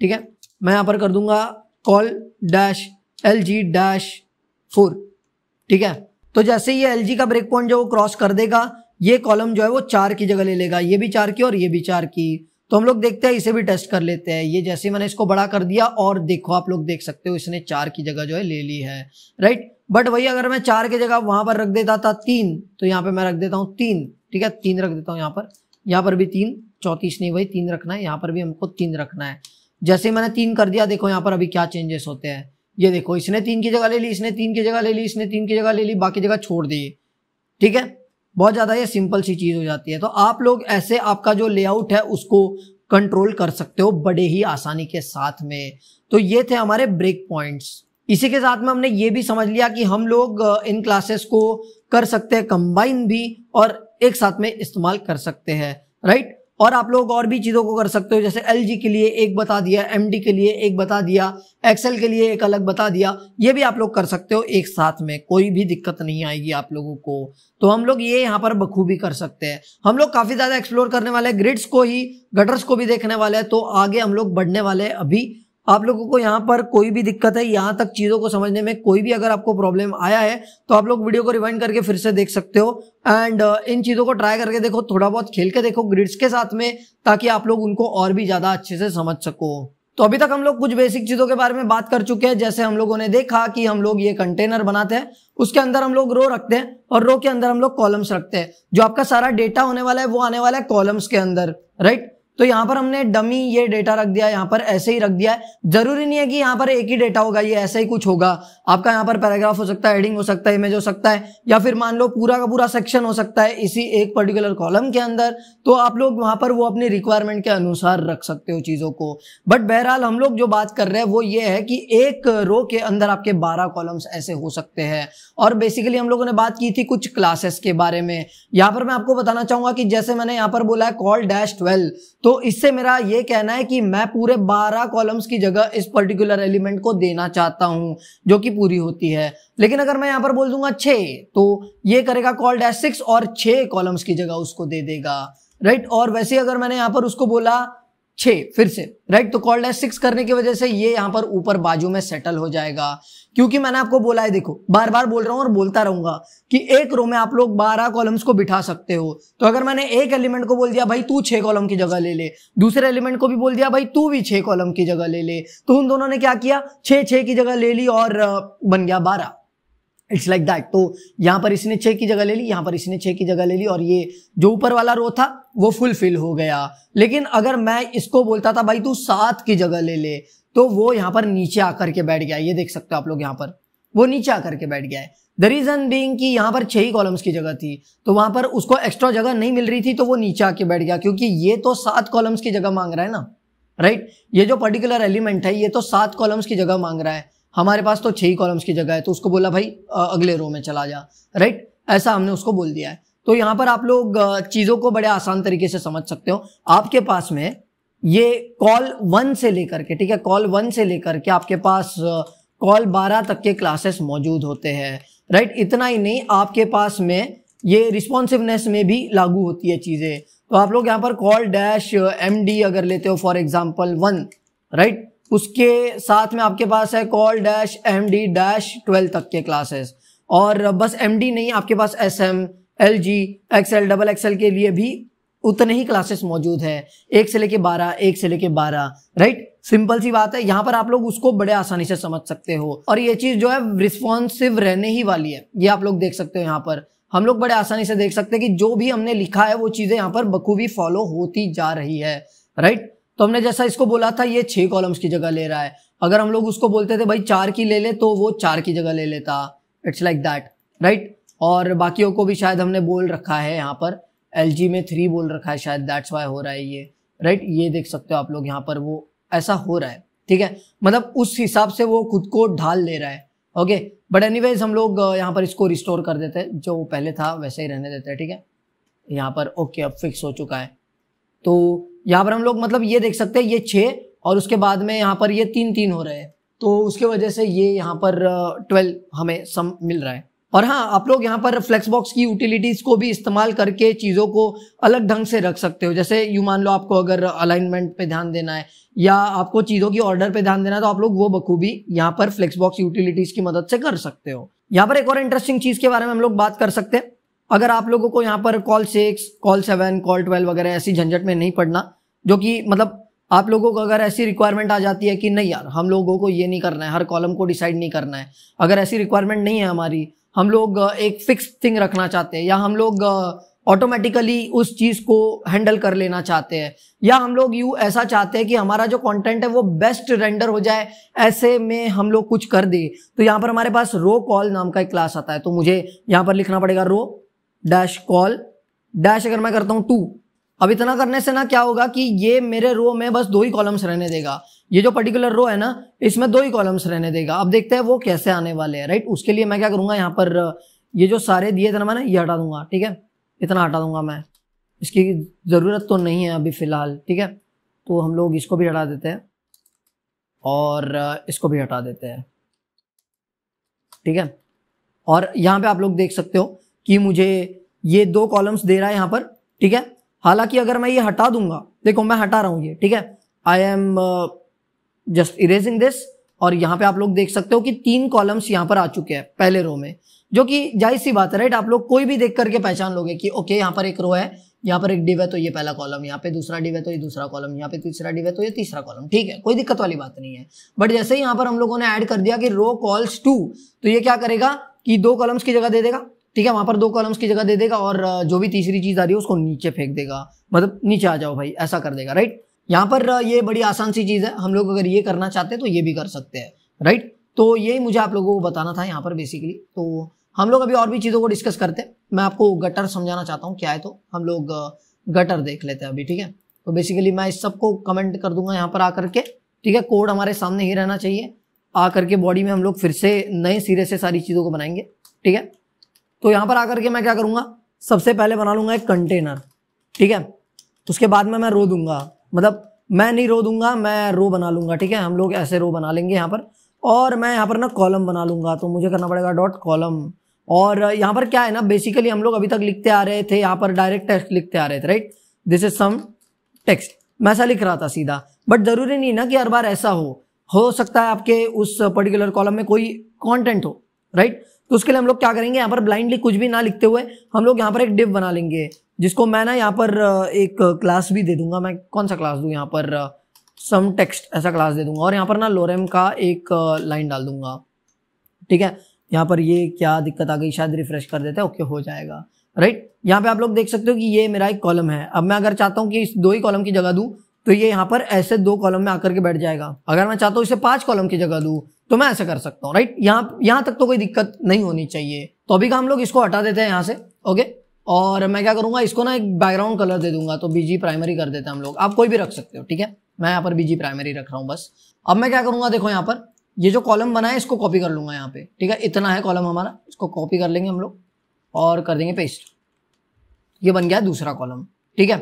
ठीक है। मैं यहाँ पर कर दूंगा call-LG-4, ठीक है। तो जैसे ये LG का ब्रेक पॉइंट जो वो क्रॉस कर देगा, ये कॉलम जो है वो 4 की जगह ले लेगा, ये भी 4 की और ये भी 4 की। तो हम लोग देखते हैं, इसे भी टेस्ट कर लेते हैं। ये जैसे मैंने इसको बड़ा कर दिया और देखो आप लोग देख सकते हो इसने 4 की जगह जो है ले ली है, राइट। बट वही अगर मैं 4 की जगह वहां पर रख देता था 3, तो यहाँ पे मैं रख देता हूँ 3, ठीक है, 3 रख देता हूँ यहाँ पर भी 3, 34 नहीं वही 3 रखना है, यहाँ पर भी हमको 3 रखना है। जैसे मैंने 3 कर दिया, देखो यहाँ पर अभी क्या चेंजेस होते हैं। ये देखो इसने 3 की जगह ले ली, इसने 3 की जगह ले ली, इसने 3 की जगह ले ली, बाकी जगह छोड़ दी, ठीक है। बहुत ज्यादा ये सिंपल सी चीज हो जाती है। तो आप लोग ऐसे आपका जो लेआउट है उसको कंट्रोल कर सकते हो बड़े ही आसानी के साथ में। तो ये थे हमारे ब्रेक पॉइंट्स। इसी के साथ में हमने ये भी समझ लिया कि हम लोग इन क्लासेस को कर सकते हैं कंबाइन भी और एक साथ में इस्तेमाल कर सकते हैं, राइट। और आप लोग और भी चीजों को कर सकते हो, जैसे LG के लिए एक बता दिया, MD के लिए एक बता दिया, एक्सेल के लिए एक अलग बता दिया, ये भी आप लोग कर सकते हो एक साथ में, कोई भी दिक्कत नहीं आएगी आप लोगों को। तो हम लोग ये यहाँ पर बखूबी कर सकते हैं। हम लोग काफी ज्यादा एक्सप्लोर करने वाले हैं, ग्रिड्स को ही, गटर्स को भी देखने वाले हैं, तो आगे हम लोग बढ़ने वाले हैं। अभी आप लोगों को यहाँ पर कोई भी दिक्कत है, यहाँ तक चीजों को समझने में कोई भी अगर आपको प्रॉब्लम आया है तो आप लोग वीडियो को रिवाइंड करके फिर से देख सकते हो एंड इन चीजों को ट्राई करके देखो, थोड़ा बहुत खेल के देखो ग्रिड्स के साथ में, ताकि आप लोग उनको और भी ज्यादा अच्छे से समझ सको। तो अभी तक हम लोग कुछ बेसिक चीजों के बारे में बात कर चुके हैं। जैसे हम लोगों ने देखा कि हम लोग ये कंटेनर बनाते हैं, उसके अंदर हम लोग रो रखते हैं और रो के अंदर हम लोग कॉलम्स रखते हैं। जो आपका सारा डेटा होने वाला है वो आने वाला है कॉलम्स के अंदर, राइट। तो यहाँ पर हमने डमी ये डेटा रख दिया, यहाँ पर ऐसे ही रख दिया है। जरूरी नहीं है कि यहाँ पर एक ही डेटा होगा, ये ऐसा ही कुछ होगा। आपका यहाँ पर पैराग्राफ हो सकता है, हेडिंग हो सकता है, इमेज हो सकता है, या फिर मान लो पूरा का पूरा सेक्शन हो सकता है इसी एक पर्टिकुलर कॉलम के अंदर। तो आप लोग वहां पर वो अपनी रिक्वायरमेंट के अनुसार रख सकते हो चीजों को। बट बहरहाल हम लोग जो बात कर रहे हैं वो ये है कि एक रो के अंदर आपके 12 कॉलम्स ऐसे हो सकते हैं। और बेसिकली हम लोगों ने बात की थी कुछ क्लासेस के बारे में। यहाँ पर मैं आपको बताना चाहूंगा कि जैसे मैंने यहाँ पर बोला है call-12, तो इससे मेरा ये कहना है कि मैं पूरे 12 कॉलम्स की जगह इस पर्टिकुलर एलिमेंट को देना चाहता हूं, जो कि पूरी होती है। लेकिन अगर मैं यहां पर बोल दूंगा 6, तो ये करेगा call-6 और 6 कॉलम्स की जगह उसको दे देगा, राइट। और वैसे अगर मैंने यहां पर उसको बोला 6 फिर से, राइट, तो call-6 करने की वजह से ये यहां पर ऊपर बाजू में सेटल हो जाएगा। क्योंकि मैंने आपको बोला है, देखो बार बार बोल रहा हूं और बोलता रहूंगा कि एक रो में आप लोग 12 कॉलम्स को बिठा सकते हो। तो अगर मैंने एक एलिमेंट को बोल दिया भाई तू 6 कॉलम की जगह ले ले, दूसरे एलिमेंट को भी बोल दिया भाई तू भी 6 कॉलम की जगह ले ले, तो उन दोनों ने क्या किया, 6 की जगह ले ली और बन गया 12। It's like that. तो यहां पर इसने 6 की जगह ले ली, यहां पर इसने 6 की जगह ले ली और ये जो ऊपर वाला रो था वो फुलफिल हो गया। लेकिन अगर मैं इसको बोलता था भाई तू 7 की जगह ले ले, तो वो यहां पर नीचे आकर के बैठ गया। ये देख सकते हो आप लोग, यहां पर वो नीचे आकर के बैठ गया है। द रीजन बीइंग कि यहां पर 6 ही कॉलम्स की जगह थी, तो वहां पर उसको एक्स्ट्रा जगह नहीं मिल रही थी, तो वो नीचे आके बैठ गया। क्योंकि ये तो 7 कॉलम्स की जगह मांग रहा है ना, राइट। ये जो पर्टिकुलर एलिमेंट है ये तो 7 कॉलम्स की जगह मांग रहा है, हमारे पास तो 6 कॉलम्स की जगह है। तो उसको बोला भाई अगले रो में चला जा, राइट, ऐसा हमने उसको बोल दिया है। तो यहाँ पर आप लोग चीजों को बड़े आसान तरीके से समझ सकते हो। आपके पास में ये call-1 से लेकर के, ठीक है, call-1 से लेकर के आपके पास call-12 तक के क्लासेस मौजूद होते हैं, राइट। इतना ही नहीं, आपके पास में ये रिस्पॉन्सिवनेस में भी लागू होती है चीजें। तो आप लोग यहाँ पर call-MD अगर लेते हो फॉर एग्जाम्पल 1, राइट, उसके साथ में आपके पास है call-MD-12 तक के क्लासेस। और बस MD नहीं, आपके पास SM, LG, XL, XXL के लिए भी उतने ही क्लासेस मौजूद है, 1 से लेके 12, 1 से लेके 12, राइट। सिंपल सी बात है, यहाँ पर आप लोग उसको बड़े आसानी से समझ सकते हो। और ये चीज जो है रिस्पॉन्सिव रहने ही वाली है, ये आप लोग देख सकते हो। यहाँ पर हम लोग बड़े आसानी से देख सकते हैं कि जो भी हमने लिखा है वो चीजें यहाँ पर बखूबी फॉलो होती जा रही है, राइट। तो हमने जैसा इसको बोला था ये 6 कॉलम्स की जगह ले रहा है, अगर हम लोग उसको बोलते थे भाई 4 की ले ले, तो वो 4 की जगह ले लेता। It's like that, right. और बाकियों को भी शायद हमने बोल रखा है, यहाँ पर LG में 3 बोल रखा है शायद, दैट्स वाई हो रहा है ये, राइट। ये देख सकते हो आप लोग, यहाँ पर वो ऐसा हो रहा है, ठीक है, मतलब उस हिसाब से वो खुद को ढाल ले रहा है, ओके। बट एनीवेज हम लोग यहाँ पर इसको रिस्टोर कर देते हैं, जो पहले था वैसे ही रहने देते हैं, ठीक है। यहाँ पर ओके, अब फिक्स हो चुका है। तो यहाँ पर हम लोग मतलब ये देख सकते हैं ये 6 और उसके बाद में यहाँ पर ये 3 हो रहे हैं, तो उसके वजह से ये यहाँ पर 12 हमें सम मिल रहा है। और हाँ, आप लोग यहाँ पर फ्लेक्सबॉक्स की यूटिलिटीज को भी इस्तेमाल करके चीजों को अलग ढंग से रख सकते हो। जैसे यू मान लो आपको अगर अलाइनमेंट पे ध्यान देना है या आपको चीजों की ऑर्डर पे ध्यान देना है, तो आप लोग वो बखूबी यहाँ पर फ्लेक्सबॉक्स यूटिलिटीज की मदद से कर सकते हो। यहाँ पर एक और इंटरेस्टिंग चीज के बारे में हम लोग बात कर सकते हैं। अगर आप लोगों को यहाँ पर call-6, call-7, call-12 वगैरह ऐसी झंझट में नहीं पड़ना, जो कि मतलब आप लोगों को अगर ऐसी रिक्वायरमेंट आ जाती है कि नहीं यार हम लोगों को ये नहीं करना है, हर कॉलम को डिसाइड नहीं करना है, अगर ऐसी रिक्वायरमेंट नहीं है हमारी, हम लोग एक फिक्स थिंग रखना चाहते हैं, या हम लोग ऑटोमेटिकली उस चीज को हैंडल कर लेना चाहते हैं, या हम लोग यूं ऐसा चाहते हैं कि हमारा जो कंटेंट है वो बेस्ट रेंडर हो जाए, ऐसे में हम लोग कुछ कर दे, तो यहाँ पर हमारे पास रो कॉल नाम का एक क्लास आता है। तो मुझे यहाँ पर लिखना पड़ेगा रो डैश कॉल डैश, अगर मैं करता हूँ 2, अब इतना करने से ना क्या होगा कि ये मेरे रो में बस 2 ही कॉलम्स रहने देगा, ये जो पर्टिकुलर रो है ना इसमें 2 ही कॉलम्स रहने देगा। अब देखते हैं वो कैसे आने वाले हैं, राइट। उसके लिए मैं क्या करूंगा, यहाँ पर ये जो सारे दिए थे ना मैंने, ये हटा दूंगा, ठीक है, इतना हटा दूंगा मैं, इसकी जरूरत तो नहीं है अभी फिलहाल, ठीक है। तो हम लोग इसको भी हटा देते हैं और इसको भी हटा देते हैं, ठीक है। और यहाँ पे आप लोग देख सकते हो कि मुझे ये 2 कॉलम्स दे रहा है यहाँ पर, ठीक है। हालांकि अगर मैं ये हटा दूंगा, देखो मैं हटा रहा हूं ये, ठीक है, I am just erasing this, और यहाँ पे आप लोग देख सकते हो कि 3 कॉलम्स यहाँ पर आ चुके हैं पहले रो में, जो कि जाहिर सी बात है, राइट। आप लोग कोई भी देख करके पहचान लोगे कि ओके यहाँ पर एक रो है, यहाँ पर एक डिव है तो ये पहला कॉलम, यहाँ पे दूसरा डिव है तो ये दूसरा कॉलम, यहाँ पे तीसरा डिव है तो ये तीसरा कॉलम, ठीक है, कोई दिक्कत वाली बात नहीं है। बट जैसे ही यहाँ पर हम लोगों ने ऐड कर दिया कि रो कॉल्स 2, तो ये क्या करेगा कि 2 कॉलम्स की जगह दे देगा, ठीक है, वहां पर 2 कॉलम्स की जगह दे देगा, और जो भी तीसरी चीज आ रही है उसको नीचे फेंक देगा, मतलब नीचे आ जाओ भाई, ऐसा कर देगा, राइट। यहाँ पर ये बड़ी आसान सी चीज है, हम लोग अगर ये करना चाहते हैं तो ये भी कर सकते हैं, राइट। तो यही मुझे आप लोगों को बताना था यहाँ पर बेसिकली। तो हम लोग अभी और भी चीजों को डिस्कस करते हैं, मैं आपको गटर समझाना चाहता हूँ क्या है, तो हम लोग गटर देख लेते हैं अभी, ठीक है। तो बेसिकली मैं इस सबको कमेंट कर दूंगा यहाँ पर आकर के, ठीक है, कोड हमारे सामने ही रहना चाहिए, आकर के बॉडी में हम लोग फिर से नए सिरे से सारी चीजों को बनाएंगे, ठीक है। तो यहाँ पर आकर के मैं क्या करूंगा, सबसे पहले बना लूंगा एक कंटेनर, ठीक है, उसके बाद में मैं रो दूंगा, मतलब मैं नहीं रो दूंगा, मैं रो बना लूंगा, ठीक है, हम लोग ऐसे रो बना लेंगे यहाँ पर, और मैं यहाँ पर ना कॉलम बना लूंगा, तो मुझे करना पड़ेगा डॉट कॉलम। और यहाँ पर क्या है ना, बेसिकली हम लोग अभी तक लिखते आ रहे थे, यहाँ पर डायरेक्ट टेक्स्ट लिखते आ रहे थे, right, this is some text, मैं ऐसा लिख रहा था सीधा, बट जरूरी नहीं ना कि हर बार ऐसा हो सकता है आपके उस पर्टिकुलर कॉलम में कोई कंटेंट हो, राइट। तो उसके लिए हम लोग क्या करेंगे, यहाँ पर ब्लाइंडली कुछ भी ना लिखते हुए हम लोग यहाँ पर एक डिव बना लेंगे, जिसको मैं ना यहाँ पर एक क्लास भी दे दूंगा, मैं कौन सा क्लास दूं, यहाँ पर सम टेक्स्ट ऐसा क्लास दे दूंगा, और यहाँ पर ना लोरेम का एक लाइन डाल दूंगा, ठीक है। यहाँ पर ये क्या दिक्कत आ गई, शायद रिफ्रेश कर देते हैं, ओके हो जाएगा, राइट। यहाँ पे आप लोग देख सकते हो कि ये मेरा एक कॉलम है। अब मैं अगर चाहता हूँ कि इस 2 ही कॉलम की जगह दूं, तो ये यहाँ पर ऐसे 2 कॉलम में आकर के बैठ जाएगा। अगर मैं चाहता हूँ इसे 5 कॉलम की जगह दूं, तो मैं ऐसा कर सकता हूँ, राइट। यहाँ तक तो कोई दिक्कत नहीं होनी चाहिए। तो अभी का हम लोग इसको हटा देते हैं यहाँ से, ओके। और मैं क्या करूंगा, इसको ना एक बैकग्राउंड कलर दे दूंगा, तो बीजी प्राइमरी कर देते हैं हम लोग, आप कोई भी रख सकते हो, ठीक है, मैं यहाँ पर बीजी प्राइमरी रख रहा हूँ बस। अब मैं क्या करूंगा, देखो यहाँ पर ये जो कॉलम बना है इसको कॉपी कर लूंगा यहाँ पे, ठीक है, इतना है कॉलम हमारा, इसको कॉपी कर लेंगे हम लोग और कर देंगे पेस्ट, ये बन गया दूसरा कॉलम, ठीक है,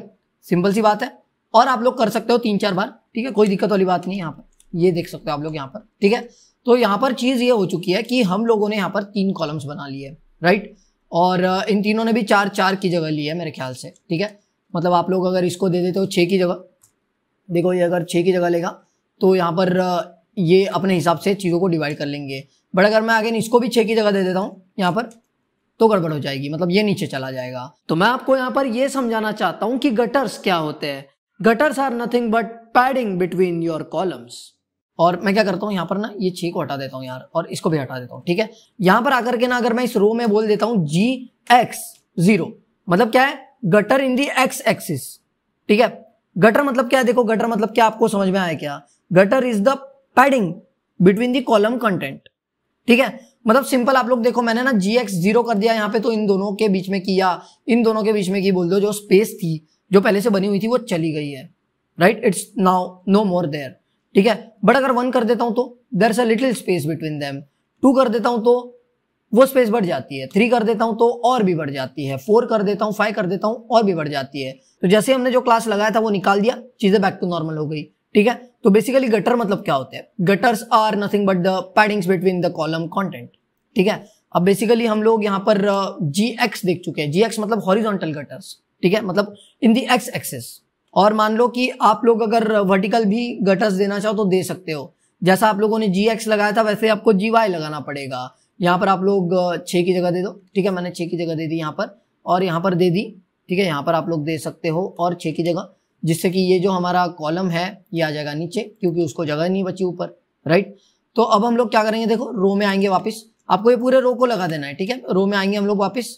सिंपल सी बात है। और आप लोग कर सकते हो 3-4 बार, ठीक है, कोई दिक्कत वाली बात नहीं। यहाँ पर ये देख सकते हो आप लोग यहाँ पर, ठीक है। तो यहाँ पर चीज ये हो चुकी है कि हम लोगों ने यहाँ पर 3 कॉलम्स बना लिए, राइट, और इन तीनों ने भी 4-4 की जगह ली है मेरे ख्याल से, ठीक है। मतलब आप लोग अगर इसको दे देते हो 6 की जगह, देखो ये अगर 6 की जगह लेगा तो यहाँ पर ये अपने हिसाब से चीज़ों को डिवाइड कर लेंगे। बट अगर मैं अगेन इसको भी 6 की जगह दे देता हूँ यहाँ पर, तो गड़बड़ हो जाएगी, मतलब ये नीचे चला जाएगा। तो मैं आपको यहाँ पर ये समझाना चाहता हूँ कि गटर्स क्या होते हैं। Gutters are nothing but padding between your columns. और मैं क्या करता हूँ यहाँ पर ना ये 6 को हटा देता हूँ यार, और इसको भी हटा देता हूँ, ठीक है। यहाँ पर आकर के ना अगर मैं इस रो में बोल देता हूँ GX0, मतलब क्या है, गटर इन दी X एक्सिस, ठीक है। गटर मतलब क्या है, देखो गटर मतलब क्या, आपको समझ में आया क्या? Gutter is the padding between the column content, ठीक है। मतलब सिंपल आप लोग देखो, मैंने ना GX0 कर दिया यहाँ पे, तो इन दोनों के बीच में किया, इन दोनों के बीच में की बोल दो, जो स्पेस थी जो पहले से बनी हुई थी वो चली गई है, right, it's now no more there, ठीक है। बट अगर 1 कर देता हूं तो there is a little space between them, 2 कर देता हूं तो वो स्पेस बढ़ जाती है, 3 कर देता हूं तो और भी बढ़ जाती है, 4 कर देता हूं, 5 कर देता हूं और भी बढ़ जाती है। तो जैसे हमने जो क्लास लगाया था वो निकाल दिया, चीजें बैक टू नॉर्मल हो गई, ठीक है। तो बेसिकली गटर मतलब क्या होते हैं? Gutters are nothing but the paddings between the column content, ठीक है। अब बेसिकली हम लोग यहाँ पर GX देख चुके हैं, GX मतलब हॉरिजॉन्टल गटर्स, ठीक है, मतलब इन दी X एक्सिस। और मान लो कि आप लोग अगर वर्टिकल भी गटर्स देना चाहो तो दे सकते हो, जैसा आप लोगों ने GX लगाया था वैसे आपको GY लगाना पड़ेगा। यहाँ पर आप लोग 6 की जगह दे दो, ठीक है, मैंने 6 की जगह दे दी यहाँ पर, और यहाँ पर दे दी, ठीक है, यहाँ पर आप लोग दे सकते हो और 6 की जगह। जिससे कि ये जो हमारा कॉलम है ये आ जाएगा नीचे, क्योंकि उसको जगह नहीं बची ऊपर, राइट। तो अब हम लोग क्या करेंगे, देखो रो में आएंगे वापस, आपको ये पूरे रो को लगा देना है, ठीक है। रो में आएंगे हम लोग वापस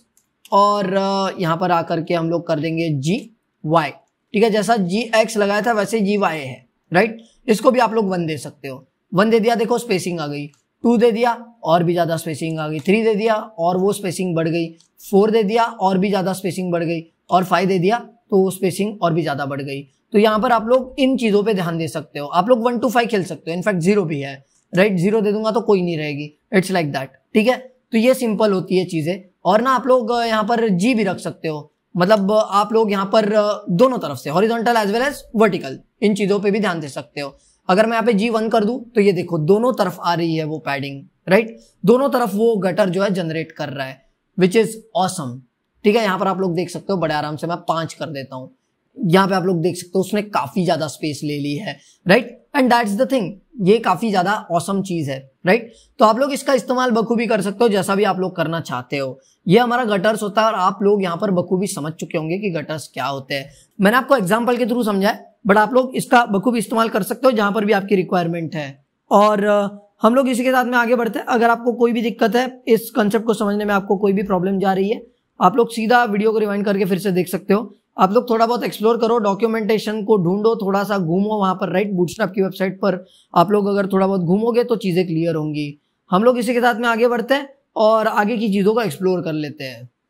और यहाँ पर आकर के हम लोग कर देंगे जी वाई, ठीक है। जैसा जी एक्स लगाया था वैसे जी वाई है, राइट। इसको भी आप लोग 1 दे सकते हो। 1 दे दिया, देखो स्पेसिंग आ गई। 2 दे दिया और भी ज्यादा स्पेसिंग आ गई। 3 दे दिया और वो स्पेसिंग बढ़ गई। 4 दे दिया और भी ज्यादा स्पेसिंग बढ़ गई। और 5 दे दिया तो वो स्पेसिंग और भी ज्यादा बढ़ गई। तो यहाँ पर आप लोग इन चीजों पे ध्यान दे सकते हो। आप लोग 1 to 5 खेल सकते हो, इनफैक्ट 0 भी है, राइट। 0 दे दूंगा तो कोई नहीं रहेगी, इट्स लाइक दैट, ठीक है। तो ये सिंपल होती है चीजें। और ना आप लोग यहाँ पर जी भी रख सकते हो, मतलब आप लोग यहाँ पर दोनों तरफ से horizontal as well as vertical, इन चीजों पे भी ध्यान दे सकते हो। अगर मैं यहाँ पे G1 कर दूं तो ये देखो दोनों तरफ आ रही है वो पैडिंग, राइट। दोनों तरफ वो गटर जो है जनरेट कर रहा है, विच इज ऑसम, ठीक है। यहाँ पर आप लोग देख सकते हो बड़े आराम से मैं 5 कर देता हूँ। यहाँ पे आप लोग देख सकते हो उसने काफी ज्यादा स्पेस ले ली है, right. And that's the thing, ये काफी ज्यादा ऑसम चीज है, राइट। तो आप लोग इसका इस्तेमाल बखूबी कर सकते हो जैसा भी आप लोग करना चाहते हो। ये हमारा गटर्स होता है और आप लोग यहाँ पर बखूबी समझ चुके होंगे कि गटर्स क्या होते हैं। मैंने आपको एग्जाम्पल के थ्रू समझाया, बट आप लोग इसका बखूबी इस्तेमाल कर सकते हो जहां पर भी आपकी रिक्वायरमेंट है। और हम लोग इसी के साथ में आगे बढ़ते हैं। अगर आपको कोई भी दिक्कत है, इस कंसेप्ट को समझने में आपको कोई भी प्रॉब्लम जा रही है, आप लोग सीधा वीडियो को रिवाइंड करके फिर से देख सकते हो। आप लोग थोड़ा बहुत एक्सप्लोर करो, डॉक्यूमेंटेशन को ढूंढो, थोड़ा सा घूमो वहां पर, राइट। बूटस्ट्रैप की वेबसाइट पर आप लोग अगर थोड़ा बहुत घूमोगे तो चीजें क्लियर होंगी। हम लोग इसी के साथ में आगे बढ़ते हैं और आगे की चीजों को एक्सप्लोर कर लेते हैं।